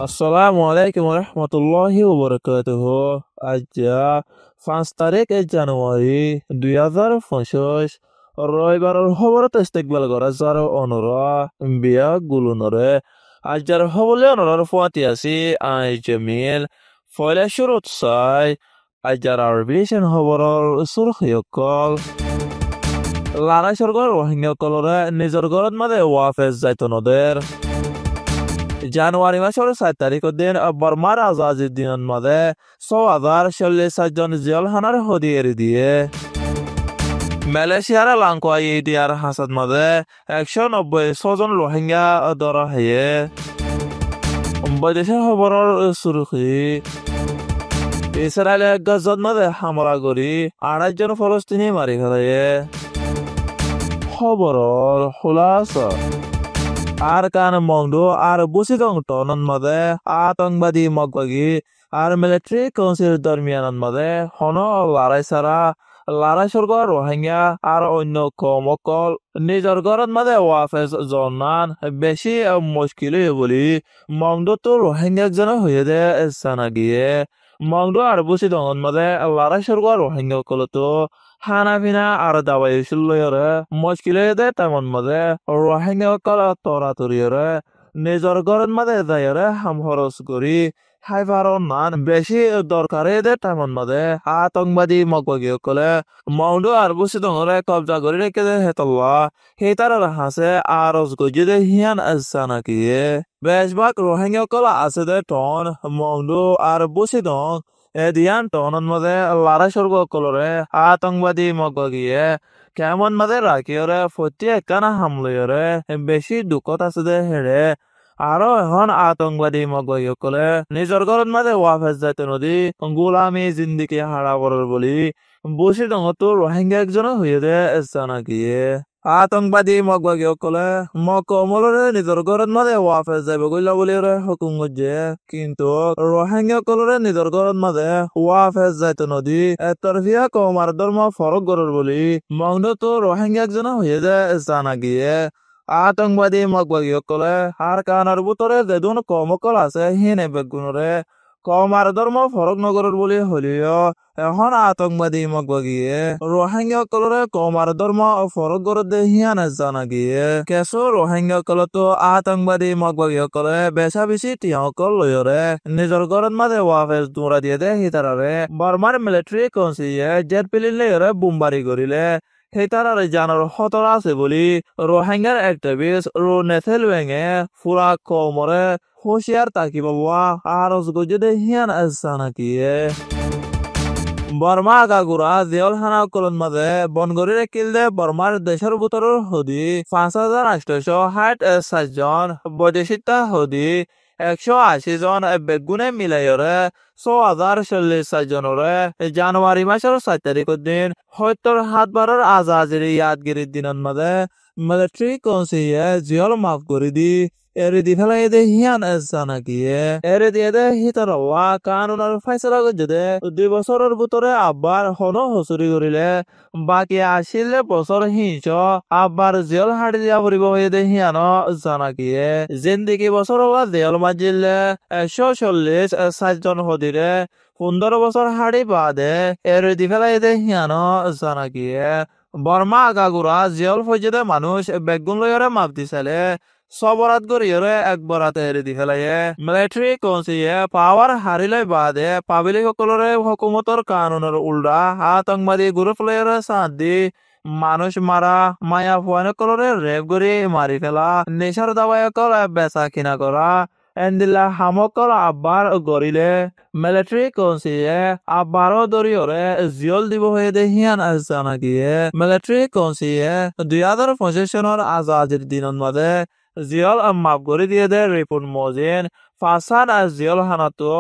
আসসালামু আলাইকুম রহমতুল্লাহি ওবরাকাতুহু। আজ 5 তারিখ জানুয়ারি 2025 রবিবারের খবরত ইস্তেকবাল করা যার অনরা বিয়া গুলুনরে আজ যার হবলে অনরার ফুয়াতি আছি আই জমিল ফয়লা শুরুত চাই আজ যার আরবিশন খবরের সুরখিয়কল লারা সরকার রোহিঙ্গাকলরে নিজের ঘরত মাঝে ওয়াফেজ যাইতো নদের জানুয়ারি মাসের 4 তারিখের দিন বর্মার আজাদির দিনের মধ্যে 6,046 জন জেলখানার হদি এড়ি দিয়ে মালয়েশিয়ার লাংকুয়াই দিয়ার হাসাদ মধ্যে 196 জন রোহিঙ্গা ধরা হয়ে বৈদেশিক খবরের সুরখি ইসরায়েলের গাজার মধ্যে হামলা করি 28 জন ফলস্তিনি মারি ফেলে খবরের খোলাসা আর কান মংডো আর বুসিদং টনন মদে আতঙ্কবাদী মগবাগি আর মিলিটারি কাউন্সিল দরমিয়ানন মদে হন লড়াই সারা লড়াই স্বর্গ রোহিঙ্গা আর অন্য কমকল নিজের ঘরত মদে ওয়াফেজ জনান বেশি মুশকিল বলি মংডো তো রোহিঙ্গা একজন হয়ে দে সানা গিয়ে মংডো আর বুসিদং মদে লড়াই স্বর্গ রোহিঙ্গা কলতো হানা পিনা আর দাবাই শুল্লয়রে মুশকিলে দে তেমন মদে রোহিঙ্গা কল তরাতরিয়রে নিজের ঘরের মধ্যে যাইরে হাম খরচ করি হাইফারও নান বেশি দরকারে দে তেমন মদে আতঙ্কবাদী মগবগী কলে মাউন্ডো আর বুসি দঙরে কবজা করে রেখে দে হেতল্লা হেতার হাসে আরজ গজি দে হিয়ান আসা নাকি বেশভাগ রোহিঙ্গা কল আছে দে টন মাউন্ডো আর বুসি দং এদিয়ান টনন মধ্যে লড়াই স্বর্গ কলরে আতঙ্কবাদী মগগিয়ে কেমন মাঝে রাখিওরে ফতি একখানা হামলয়রে বেশি দুঃখত আছে দে হেড়ে আরো এখন আতঙ্কবাদী মগগিয়ে কলে নিজের ঘরের মাঝে ওয়াফেজ যাইতে নদী গোলামি জিন্দিগি হারাবরের বলি বসি দঙতো রোহিঙ্গা একজন হয়ে দে জানা গিয়ে আতঙ্কবাদী মগবাগী কলে মকমলরে নিজের ঘরের মাঝে ওয়াফেজ যাইব গইলা বলি হুকুম করছে কিন্তু রোহিঙ্গা কলরে নিজের ঘরের মাঝে ওয়াফেজ যাইতো নদী তরফিয়া কমার ধর্ম ফরক গরর বলি মংদ তো রোহিঙ্গা একজন হয়ে যায় জানা গিয়ে আতঙ্কবাদী মগবাগী কলে আর কানার বুতরে যেদুন কমকল আছে হিনে বেগুনরে কমার ধর্ম ফরক নগরের বলি হলিও এখন আতঙ্কবাদী মগবাগিয়ে রোহিঙ্গা কলরে কমার ধর্ম ফরক গরত দে হিয়ান জানা গিয়ে কেসো রোহিঙ্গা কল তো আতঙ্কবাদী মগবাগী কলে বেচা বেশি টিয়াকল লয়রে নিজের ঘরত মাঝে ওয়াফেজ দৌড়া দিয়ে দে হিতারারে বর্মার মিলিটারি কাউন্সিলে জেট পিলিন লেয়রে বোমবারি করিলে সেইতারারে জানার খতরা আছে বলি রোহিঙ্গার একটিভিস্ট রো নেথেল ওয়েঙে ফুরা কমরে হুঁশিয়ার তাকি বাবা আর গজে হিয়ান আসা নাকি বর্মা আগাগুড়া দেওলখানা কলন মাঝে বনগরি রেখিল দে বর্মার দেশের ভিতরের হদি 5,860 জন বৈদেশিকতা হদি 180 জন বেগুনে মিলাইরে 6,046 জনরে জানুয়ারি মাসের 4 তারিখের দিন 70 আজাজির ইয়াদগিরির দিনের মাঝে মিলিটারি কাউন্সিলে জিয়ল মাফ করে দি এরে দি ফেলাই দে হিয়ান জানা গিয়ে এরে দিয়ে দে হিতার কানুনের ফাইসলা গজে দে 2 বছরের ভিতরে আব্বার হন হসুরি করিলে বাকি 80 বছর হিংস আব্বার জেল হাড়ি দিয়া পড়িব হয়ে দে হিয়ান জানা গিয়ে জিন্দিগি বছর জেল মাজিলে 140 জন হদিরে 15 বছর হাড়ি বাদে এরে দি ফেলাই দে হিয়ান জানা গিয়ে বর্মা আগাগুড়া জেল ফজে মানুষ বেগুন লয়রে মাপ দিছিলে সবরাত গরিয়রে এক বরাতে এরি দি ফেলাইয়ে মিলিটারি কাউন্সিলে পাওয়ার হারিলে বাদে পাবলিক সকলরে হুকুমতর কানুনের উল্টা আতঙ্কবাদী গ্রুপ লয়রে সাথ দি মানুষ মারা মায়া ফুয়ানে কলরে রেপ গরি মারি ফেলা নেশার দাবায় কল বেচা কিনা করা এন্দিলা হামকল আব্বার গরিলে মিলিটারি কাউন্সিলে আব্বারও দরিয়রে জিয়ল দিব হয়ে দে হিয়ান জানা গিয়ে মিলিটারি কাউন্সিলে 2025 সনের আজাদির দিনের মাঝে জিয়ল মাফ করে দিয়ে দে রিপোর্ট মজিন ফাসান আর জিয়ল হানাতো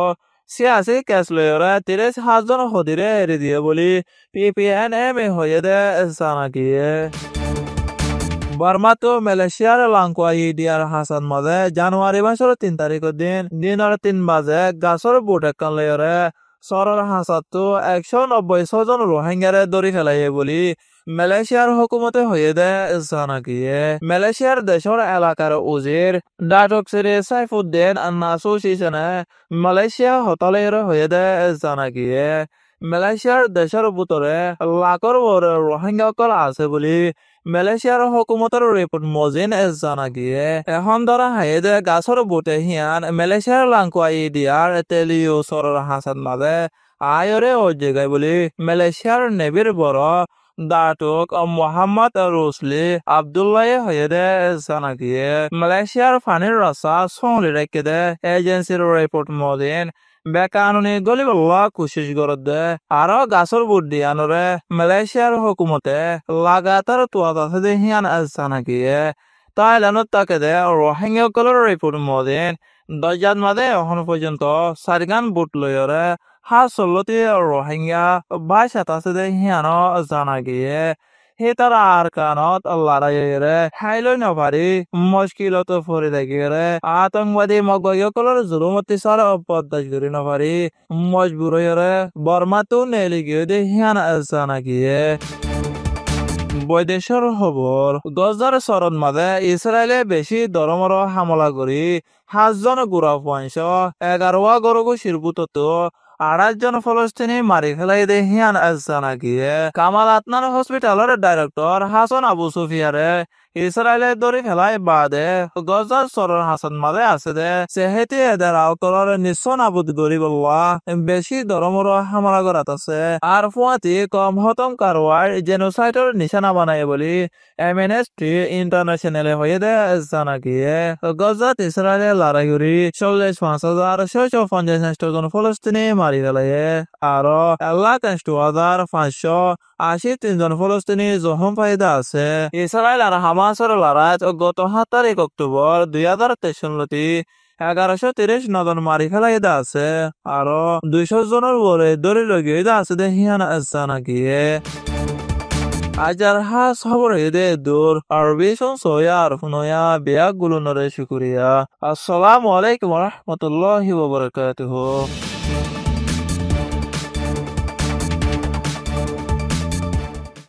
সিয়াসি কেস লয়রে 30,000 হদিরে এড়ি দিয়ে বলি PPNM হয়ে দে জানা গিয়ে বর্মা তো মালয়েশিয়ার লাংকুয়াই দিয়ার হাসান মাঝে জানুয়ারি মাসের 3 তারিখের দিন দিনের 3 বাজে গাছর বুট একান লয়রে সরর হাসাত তো 196 জন রোহিঙ্গারে ধরি ফেলাইয়ে বলি মালয়েশিয়ার হুকুমতে হয়ে দে জানাকিয়ে মালয়েশিয়ার দেশের এলাকার উজির ডাটক সিরি সাইফুদ্দিন নাসুসিসনে মালয়েশিয়া হতলের হয়ে দে জানাকিয়ে মালয়েশিয়ার দেশের ভিতরে লাখর বড় রোহিঙ্গা সকল আছে বলি মালয়েশিয়ার হুকুমতের রিপোর্ট মজিন জানা গিয়ে এখন ধরা হাইদে গাছর বুটে হিয়ান মালয়েশিয়ার লাংকুয়াই দিয়ার তেলিও সরর হাসান মাঝে আয়রে ও জায়গায় বলি মালয়েশিয়ার নেভির বড় দাটুক মোহাম্মদ রুসলি আবদুল্লাহ হয়েদে জানা গিয়ে মালয়েশিয়ার ফানির রাস্তা সংলি রেখে দে এজেন্সির রিপোর্ট মদিন বেকানুনি গলিবল্লা কোশিশ করদে আরো গাছর বুট দিয়ানরে মালয়েশিয়ার হুকুমতে লাগাতার তোয়াতে দে হিয়ান জানা গিয়ে তাইলানত তাকে দে রোহিঙ্গা কলর রিপোর্ট মদিন দরজাত মাদে এখন পর্যন্ত সারিগান বুট লয়রে হাসলতি রোহিঙ্গা বাইশ আছে দে হিয়ানো জানা গিয়ে হে তারা আর কানত লড়াইরে হাইলই নপারি মুশকিলত ফরি দেখিরে আতঙ্কবাদী মগয়কলর জুলুমতি সার পদ্দাশ করি নপারি মজবুর হইরে বর্মাতো নেলি গিয়ে দে হিয়ান জানা গিয়ে বৈদেশৰ খবৰ 2004 মাদে ইছৰাইলে বেছি দৰমৰ হামলা কৰি 7জন গুৰা পইঞ্চ 11 গৰগু শিৰপুততো 28জন ফলস্তিনী মাৰি ফেলাই দে হিয়ান জানা গিয়ে কামাল আতনান হস্পিটালৰ ডাইৰেক্টৰ হাছন আবু সুফিয়াৰে ইছৰাইলে দৰি ফেলাই বাদে গজাৰ চৰৰ হাছন মাদে আছে দে চেহেতি এদাৰ আউকলৰ নিশ্চয় নাবুদ গৰিবল্লা বেছি দৰমৰ হামলা কৰাত আছে আর ফুয়াতি কম হতম কারওয়ার জেনোসাইডর নিশানা বানায় বলি এমএনএসটি ইন্টারন্যাশনালে হয়ে দে জানা গিয়ে গজাত ইসরায়েলে লড়াই করি 45,650 জন ফলস্তিনি মারি ফেলাইয়ে আর 1,583 জন ফলস্তিনি জখম ফাইদা আছে ইসরায়েল আর হামাসের লড়াইত গত 7 তারিখ অক্টোবর 2023 1130 নজন মারি ফেলাই আছে আরো 200 জনের বলে দড়ি লগিয়ে আছে দে হিয়ান জানা গিয়ে আজার হাস খবর দে দূর আরবি সয়া আর হুনয়া বিয়া গুলো নরে শুকুরিয়া আসসালামু আলাইকুম ওয়া রাহমাতুল্লাহি ওয়া বারাকাতুহু